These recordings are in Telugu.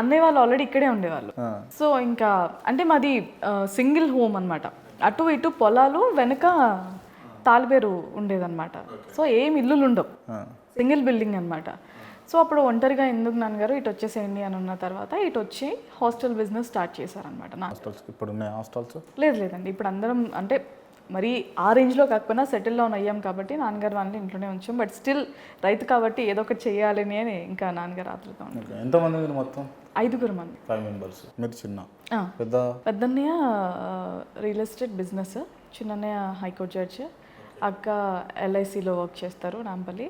అన్నయ్య వాళ్ళు ఆల్రెడీ ఇక్కడే ఉండేవాళ్ళు. సో ఇంకా అంటే మాది సింగిల్ హోమ్ అనమాట. అటు ఇటు పొలాలు, వెనక తాలిపేరు ఉండేదన్నమాట. సో ఏం ఇల్లులు ఉండవు, సింగిల్ బిల్డింగ్ అనమాట. సో అప్పుడు ఒంటరిగా ఎందుకు నాన్నగారు ఇటు వచ్చేసేయండి అని ఉన్న తర్వాత ఇటు వచ్చి హాస్టల్ బిజినెస్ స్టార్ట్ చేశారనమాట. లేదండి, ఇప్పుడు అందరం అంటే మరి ఆ రేంజ్లో కాకపోయినా సెటిల్ డౌన్ అయ్యాం కాబట్టి నాన్నగారు వాళ్ళని ఇంట్లోనే ఉంచాం. బట్ స్టిల్ రైతు కాబట్టి ఏదో ఒకటి చేయాలని అని ఇంకా నాన్నగారు ఆతృత ఉంది. ఎంతమంది మీరు మొత్తం? 5 మంది. 5 మెంబర్స్. మీరు చిన్న పెద్దన్నయ్య రియల్ ఎస్టేట్ బిజినెస్, చిన్నన్నయ్య హైకోర్టు జడ్జ్, అక్క ఎల్ఐసిలో వర్క్ చేస్తారు నాంపల్లి,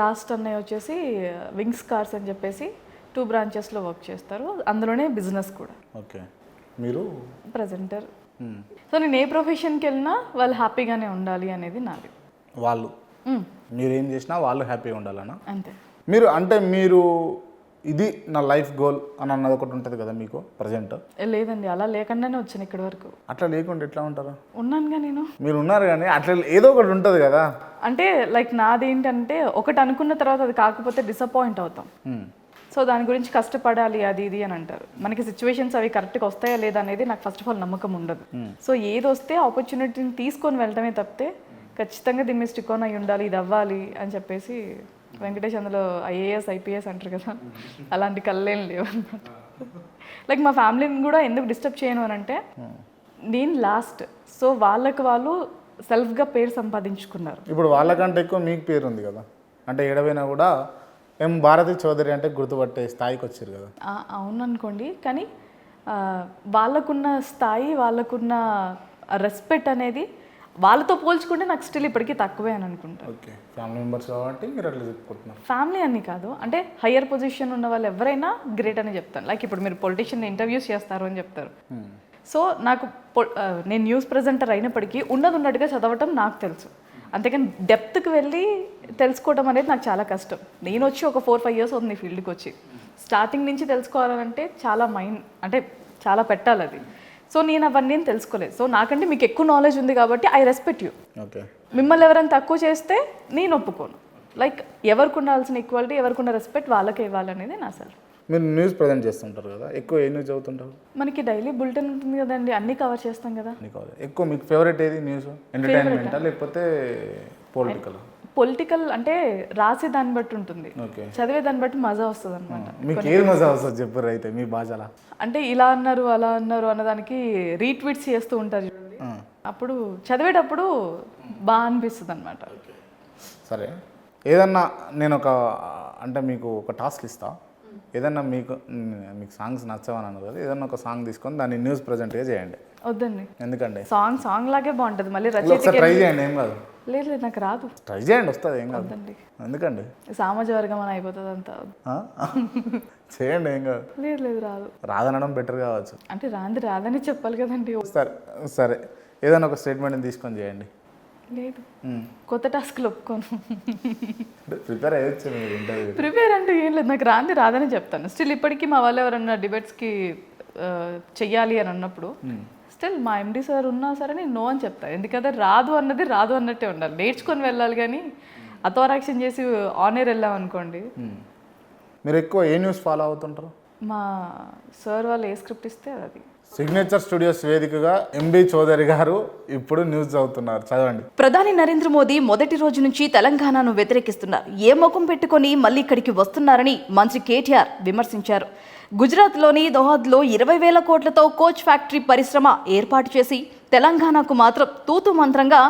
లాస్ట్ అన్నయ్య వచ్చేసి వింగ్స్ కార్స్ అని చెప్పేసి 2 బ్రాంచెస్లో వర్క్ చేస్తారు, అందులోనే బిజినెస్ కూడా. ఓకే, మీరు ప్రజెంటర్. సో నేను ఏ ప్రొఫెషన్కి వెళ్ళినా వాళ్ళు హ్యాపీగానే ఉండాలి అనేది నాది. వాళ్ళు మీరు ఏం చేసినా వాళ్ళు హ్యాపీగా ఉండాలన్నా అంతే. మీరు అంటే మీరు ఇది నా లైఫ్ గోల్ అని అన్నది ఒకటి ఉంటుంది కదా మీకు ప్రజెంట్? లేదండి, అలా లేకుండానే వచ్చాను ఇక్కడి వరకు. అట్లా లేకుండా ఎట్లా ఉంటారా? ఉన్నానుగా నేను. మీరు ఉన్నారు కానీ అట్లా ఏదో ఒకటి ఉంటుంది కదా. అంటే లైక్ నాదేంటంటే ఒకటి అనుకున్న తర్వాత అది కాకపోతే డిసప్పాయింట్ అవుతాం. సో దాని గురించి కష్టపడాలి అది ఇది అని అంటారు. మనకి సిచ్యువేషన్స్ అవి కరెక్ట్గా వస్తాయా లేదా అనేది నాకు ఫస్ట్ ఆఫ్ ఆల్ నమ్మకం ఉండదు. సో ఏది వస్తే ఆపర్చునిటీని తీసుకొని వెళ్ళటమే తప్పితే ఖచ్చితంగా దీన్ని మీద స్టిక్ ఆన్ అయ్యి ఉండాలి, ఇది అవ్వాలి అని చెప్పేసి వెంకటేష్ అందులో ఐఏఎస్ ఐపీఎస్ అంటారు కదా, అలాంటి కళ్ళేం లేవు అనమాట. లైక్ మా ఫ్యామిలీని కూడా ఎందుకు డిస్టర్బ్ చేయను అని అంటే నేను లాస్ట్. సో వాళ్ళకి వాళ్ళు సెల్ఫ్గా పేరు సంపాదించుకున్నారు. ఇప్పుడు వాళ్ళకంటే ఎక్కువ మీకు పేరు ఉంది కదా, అంటే ఏడవైనా కూడా ఏం భారతి చౌదరి అంటే గుర్తుపట్టే స్థాయికి వచ్చారు కదా. అవును అనుకోండి, కానీ వాళ్ళకున్న స్థాయి, వాళ్ళకున్న రెస్పెక్ట్ అనేది వాళ్ళతో పోల్చుకుంటే నాకు స్టిల్ ఇప్పటికీ తక్కువే అని అనుకుంటాను. ఓకే, ఫ్యామిలీ మెంబర్స్ కాబట్టి మీరు అట్లా చెప్పుకుంటున్నారు. ఫ్యామిలీ అని కాదు, అంటే హయ్యర్ పొజిషన్ ఉన్న వాళ్ళు ఎవరైనా గ్రేట్ అని చెప్తాను. లైక్ ఇప్పుడు మీరు పొలిటీషియన్ ఇంటర్వ్యూస్ చేస్తారు అని చెప్తారు. సో నాకు నేను న్యూస్ ప్రెజెంటర్ అయినప్పటికీ ఉన్నట్టుగా చదవటం నాకు తెలుసు, అంతేకాని డెప్త్కి వెళ్ళి తెలుసుకోవడం అనేది నాకు చాలా కష్టం. నేను వచ్చి ఒక 4-5 ఇయర్స్ అవుతుంది ఈ ఫీల్డ్కి వచ్చి. స్టార్టింగ్ నుంచి తెలుసుకోవాలంటే చాలా మైండ్ అంటే చాలా పెట్టాలి అది. సో నేను అవన్నీ తెలుసుకోలేదు. సో నాకంటే మీకు ఎక్కువ నాలెడ్జ్ ఉంది కాబట్టి ఐ రెస్పెక్ట్ యూ. ఓకే, మిమ్మల్ని ఎవరైనా తక్కువ చేస్తే నేను ఒప్పుకోను. లైక్ ఎవరికి ఉండాల్సిన ఈక్వాలిటీ, ఎవరికి ఉన్న రెస్పెక్ట్ వాళ్ళకే ఇవ్వాలనేది నా సార్. మీరు న్యూస్ ప్రజెంట్ చేస్తుంటారు కదా, ఎక్కువ ఏ న్యూస్ చదువుతుంటారు? మనకి డైలీ బులెటిన్ ఉంటుంది కదండి, అన్నీ కవర్ చేస్తాం కదా. ఎక్కువ మీకు ఫేవరెట్ ఏది న్యూస్? ఎంటర్టైన్మెంటా లేకపోతే పొలిటికల్? అంటే రాసే దాన్ని బట్టి ఉంటుంది, చదివే దాన్ని బట్టి మజా వస్తుంది అనమాట. మీకు ఏది మజా వస్తుంది చెప్పారు అయితే మీ భాషలా? అంటే ఇలా అన్నారు అలా అన్నారు అన్నదానికి రీట్వీట్స్ చేస్తూ ఉంటారు చూడండి, అప్పుడు చదివేటప్పుడు బాగా అనిపిస్తుంది అనమాట. సరే, ఏదన్నా నేను అంటే మీకు ఒక టాస్క్ ఇస్తా, ఏదన్నా మీకు సాంగ్స్ నచ్చవని అన్నారు కదా, ఏదన్నా ఒక సాంగ్ తీసుకొని దాన్ని న్యూస్ ప్రజెంట్గా చేయండి. వద్దండి, ఎందుకంటే సాంగ్ లాగే బాగుంటుంది. మళ్ళీ ట్రై చేయండి, ఏం కాదు. లేదు నాకు రాదు. ట్రై చేయండి, వస్తుంది, ఏం కాదు. ఎందుకండి సామాజిక వర్గం అని అయిపోతుంది అంతా. చేయండి, ఏం కాదు. లేదు రాదనడం బెటర్ కావచ్చు. అంటే రాదని చెప్పాలి కదండి. సరే ఏదైనా ఒక స్టేట్మెంట్ తీసుకొని చేయండి. లేదు, కొత్త టాస్క్లు ఒప్పుకోను. ప్రిపేర్ అయ్యొచ్చు. ప్రిపేర్ అంటే ఏం లేదు, నాకు రాదని చెప్తాను. స్టిల్ ఇప్పటికీ మా వాళ్ళు ఎవరన్నా డిబేట్స్కి చెయ్యాలి అని అన్నప్పుడు స్టిల్ మా ఎండి సార్ ఉన్నా సరే నేను నో అని చెప్తాను. ఎందుకంటే రాదు అన్నట్టే ఉండాలి, నేర్చుకొని వెళ్ళాలి. కానీ అథోరాక్షన్ చేసి ఆనర్ వెళ్ళాం అనుకోండి. మీరు ఎక్కువ ఏ న్యూస్ ఫాలో అవుతుంటారు? మా సార్ వాళ్ళు ఏ స్క్రిప్ట్ ఇస్తే అది. సిగ్నేచర్ స్టూడియోస్ వేదికగా ఎంబీ చౌదరి గారు ఇప్పుడు న్యూస్ చదువుతున్నారు, చదవండి. ప్రధాని నరేంద్ర మోదీ మొదటి రోజు నుంచి తెలంగాణను వ్యతిరేకిస్తున్నారు. ఏ ముఖం పెట్టుకొని మళ్ళీ ఇక్కడికి వస్తున్నారని మంత్రి కేటీఆర్ విమర్శించారు. గుజరాత్లోని దోహాద్లో 20,000 కోట్లతో కోచ్ ఫ్యాక్టరీ పరిశ్రమ ఏర్పాటు చేసి తెలంగాణకు మాత్రం తూతు మంత్రంగా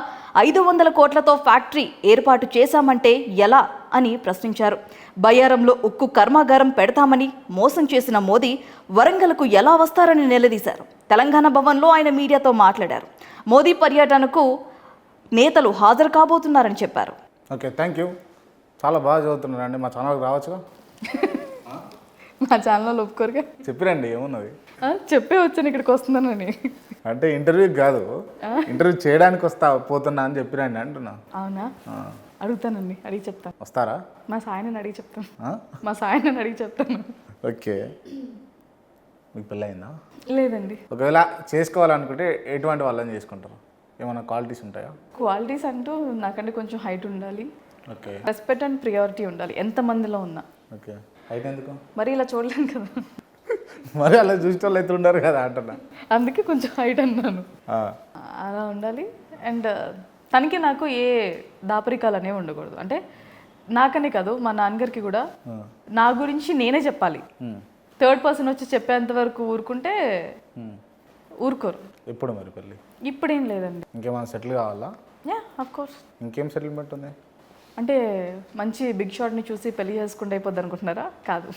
500 కోట్లతో ఫ్యాక్టరీ ఏర్పాటు చేశామంటే ఎలా అని ప్రశ్నించారు. బయ్యారంలో ఉక్కు కర్మాగారం పెడతామని మోసం చేసిన మోదీ వరంగల్కు ఎలా వస్తారని నిలదీశారు. తెలంగాణ భవన్లో ఆయన మీడియాతో మాట్లాడారు. మోదీ పర్యటనకు నేతలు హాజరు కాబోతున్నారని చెప్పారు. Okay, thank you. చాలా బాగా చదువుతున్నారండి. మా ఛానల్కి రావచ్చుగా? మా ఛానల్ ఒప్పుకోరుగా. చెప్పిరండి, ఏమున్నది? చెప్పే వచ్చాను ఇక్కడికి వస్తున్నానని. అంటే ఇంటర్వ్యూకి కాదు, ఇంటర్వ్యూ చేయడానికి పోతున్నా అని చెప్పిరండి అంటున్నా. అవునా? అడుగుతానండి, అడిగి చెప్తాను. వస్తారా? మా సాయనని అడిగి చెప్తాను. ఓకే, మీకు పెళ్ళయిందా? లేదండి. ఒకవేళ చేసుకోవాలనుకుంటే ఎటువంటి వాళ్ళని చేసుకుంటారు? ఏమైనా క్వాలిటీస్ ఉంటాయా? క్వాలిటీస్ అంటూ నాకంటే కొంచెం హైట్ ఉండాలి, ఓకే, రెస్పెక్ట్ అండ్ ప్రియారిటీ ఉండాలి ఎంతమందిలో ఉన్నా. ఓకే, హైట్ ఎందుకు? మరి ఇలా చూడలేను కదా. మరి అలా చూసిన వాళ్ళు అయితే ఉండరు కదా అంటున్నా. అందుకే కొంచెం హైట్ అన్నాను. ఆ, అలా ఉండాలి. అండ్ తనకి నాకు ఏ దాపరికాలు అనేవి ఉండకూడదు. అంటే నాకనే కాదు మా నాన్నగారికి కూడా నా గురించి నేనే చెప్పాలి. థర్డ్ పర్సన్ వచ్చి చెప్పేంత వరకు ఊరుకుంటే ఊరుకోరు. ఎప్పుడు మరి పెళ్ళి? ఇప్పుడేం లేదండి. ఇంకేమైనా సెటిల్ కావాలా? Yeah of course. ఇంకేం సెటిల్మెంట్ ఉంది? అంటే మంచి బిగ్ షాట్ని చూసి పెళ్లి చేసుకుంటే అయిపోద్ది అనుకుంటున్నారా? కాదు.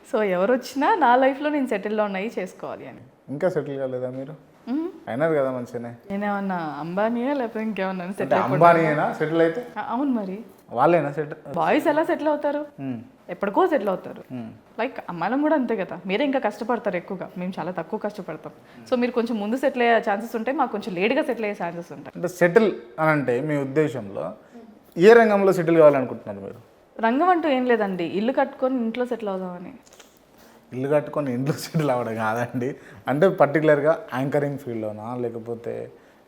సో ఎవరు వచ్చినా నా లైఫ్లో నేను సెటిల్లో ఉన్నాయి చేసుకోవాలి అని. ఇంకా సెటిల్ కాలేదా మీరు? అయినారు కదా మంచిగానే. నేనేమన్నా అంబానీయా లేకపోతే ఇంకేమన్నా అంటే సెటిల్ అంబానీ అయినా సెటిల్ అయితే అవును మరి వాళ్ళైనా సెటిల్. బాయ్స్ ఎలా సెటిల్ అవుతారు? ఎప్పటికో సెటిల్ అవుతారు. లైక్ అమ్మాయిలం కూడా అంతే కదా. మీరే ఇంకా కష్టపడతారు ఎక్కువగా, మేము చాలా తక్కువ కష్టపడతాం. సో మీరు కొంచెం ముందు సెటిల్ అయ్యే ఛాన్సెస్ ఉంటాయి, మాకు కొంచెం లేట్గా సెటిల్ అయ్యే ఛాన్సెస్ ఉంటాయి. అంటే సెటిల్ అని అంటే మీ ఉద్దేశంలో ఏ రంగంలో సెటిల్ కావాలనుకుంటున్నారు మీరు? రంగం అంటూ ఏం లేదండి, ఇల్లు కట్టుకొని ఇంట్లో సెటిల్ అవుదామని. ఇల్లు కట్టుకొని ఇంట్లో సెటిల్ అవ్వడం కాదండి, అంటే పర్టికులర్గా యాంకరింగ్ ఫీల్డ్లోనా, లేకపోతే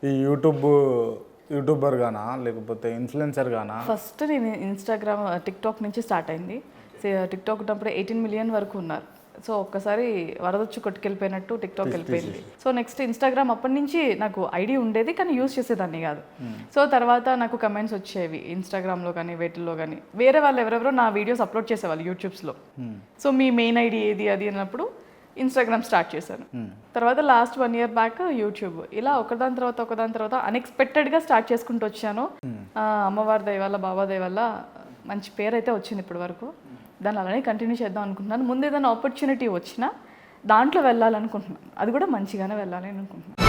ఈ యూట్యూబర్ గానా, లేకపోతే ఇన్ఫ్లుయెన్సర్ గానా? ఫస్ట్ నేను ఇన్స్టాగ్రామ్ టిక్టాక్ నుంచి స్టార్ట్ అయింది. టిక్టాక్ ఉన్నప్పుడు 18 మిలియన్ వరకు ఉన్నారు. సో ఒక్కసారి వరదొచ్చి కొట్టుకెళ్ళిపోయినట్టు టిక్టాక్ వెళ్ళిపోయింది. సో నెక్స్ట్ ఇన్స్టాగ్రామ్ అప్పటి నుంచి నాకు ఐడి ఉండేది కానీ యూజ్ చేసేదాన్ని కాదు. సో తర్వాత నాకు కమెంట్స్ వచ్చేవి ఇన్స్టాగ్రామ్లో కానీ వేటిల్లో కానీ. వేరే వాళ్ళు ఎవరెవరో నా వీడియోస్ అప్లోడ్ చేసేవాళ్ళు యూట్యూబ్స్లో. సో మీ మెయిన్ ఐడి ఏది అది అన్నప్పుడు ఇన్స్టాగ్రామ్ స్టార్ట్ చేశాను. తర్వాత లాస్ట్ 1 year బ్యాక్ యూట్యూబ్. ఇలా ఒకదాని తర్వాత అన్ఎక్స్పెక్టెడ్గా స్టార్ట్ చేసుకుంటూ వచ్చాను. అమ్మవారి దయ వల్ల, బాబా దయ వల్ల మంచి పేరు అయితే వచ్చింది ఇప్పటి వరకు. దాన్ని అలానే కంటిన్యూ చేద్దాం అనుకుంటున్నాను. ముందు ఏదైనా ఆపర్చునిటీ వచ్చినా దాంట్లో వెళ్ళాలనుకుంటున్నాను, అది కూడా మంచిగానే వెళ్ళాలి అనుకుంటున్నాను.